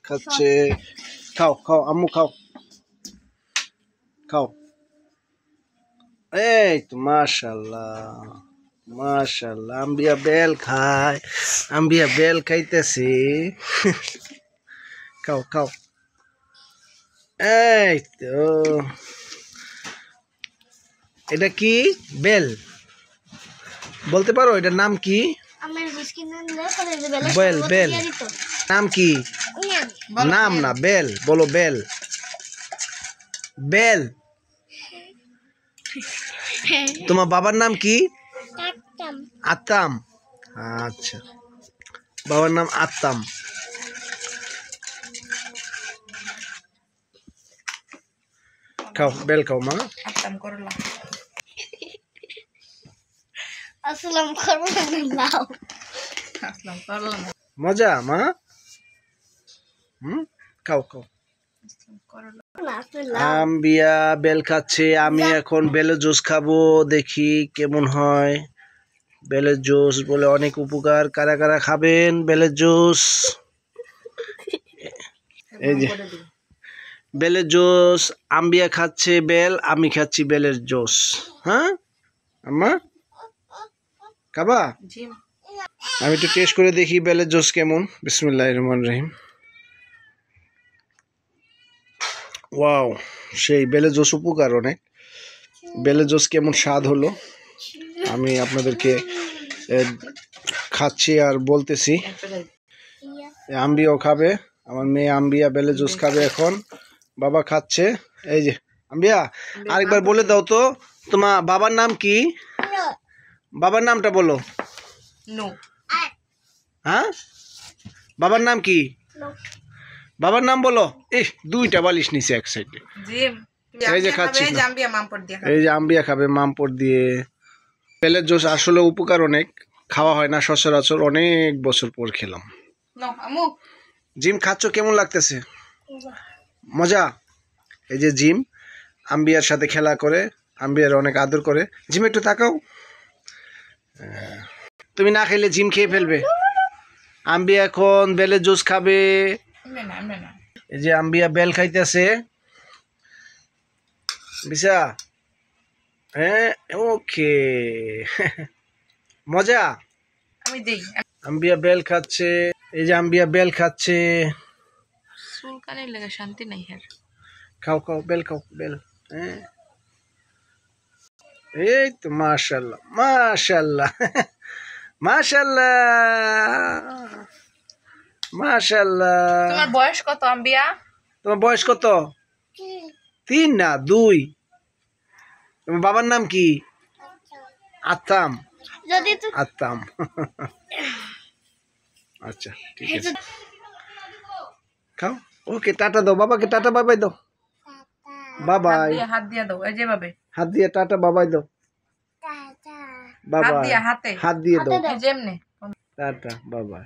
খাচ্ছে। খাও খাও আম্মু খাও খাও। এই তো মাশাআল্লাহ মাশাআল্লাহ, আম্বিয়া বেল খায়, আম্বিয়া বেল খাইতেছে। খাও খাও। এই তো, এটা কি বেল বলতে পারো? এটার নাম কি? বেল বেল নাম কি? নাম না, বেল বলো, বেল বেল। তোমার বাবার নাম কি? আত্তাম। আচ্ছা, বাবার নাম আত্তাম। খাও বেল খাও মা। আত্তাম করলা। আসসালাম করলা। আসলাম করলা। মজা মা। খাও খাও। আম্বিয়া বেল খাচ্ছে, আমি এখন বেলের জুস খাবো, দেখি কেমন হয়। বেলের জুস বলে অনেক উপকার, কারা কারা খাবেন বেলের জুস? এই যে বেলের জুস, আম্বিয়া খাচ্ছে বেল, আমি খাচ্ছি বেলের জুস। হ্যাঁ আম্মা খাবা? আমি একটু টেস্ট করে দেখি বেলের জুস কেমন। বিসমিল্লাহির রহমানির রহিম। ওয়াও, সেই বেলের জুস উপকার অনেক। বেলের জুস কেমন স্বাদ হলো আমি আপনাদেরকে খাচ্ছি আর বলতেছি। আম্বিয়াও খাবে, আমার মেয়ে আম্বিয়া বেলের জুস খাবে এখন। বাবা খাচ্ছে। এই যে আম্বিয়া, আরেকবার বলে দাও তো, তোমার বাবার নাম কি? বাবার নামটা বলো। হ্যাঁ, বাবার নাম কি? বাবার নাম বলো। এই দুইটা বালিশ নিচে এক সাইডে। এই যে খাচ্ছি, এই যে আম্বিয়া খাবে মামপট দিয়ে। বেলের জুস আসলে উপকার অনেক, খাওয়া হয় না সচরাচর, অনেক বছর পর খেলাম। জিম খাচ্ছ, কেমন লাগতেছে? মজা। এই যে জিম আম্বিয়ার সাথে খেলা করে, আম্বিয়ার অনেক আদর করে। জিম একটু তাকাও, তুমি না খেলে জিম খেয়ে ফেলবে। আম্বিয়া এখন বেলের জুস খাবে। এই যে আম্বিয়া বেল খাইতেছে। বিশা, হ্যাঁ ওকে। মজা। আমি দেই। আম্বিয়া বেল খাচ্ছে। এই যে আম্বিয়া বেল খাচ্ছে। চুলকানির লেগে শান্তি নাই হের। খাও খাও বেল খাও বেল। হ্যাঁ, এই তো মাশাআল্লাহ মাশাআল্লাহ মাশাআল্লাহ মাশাআল্লাহ। তোমার বয়স কত আম্বিয়া? তোমার বয়স কত? 3 না 2। তোমার বাবার নাম কি? আত্তাম। আত্তাম। আচ্ছা ঠিক আছে, খাও। ওকে, টাটা দাও বাবাকে, টাটা বাবাই দাও। বাবাই। হাত দিয়া দাও, এই যে ভাবে হাত দিয়ে টাটা বাবাই দাও। বাবাই। হাত দিয়া, হাতে হাত দিয়ে দাও। যেমনে টাটা বাবাই।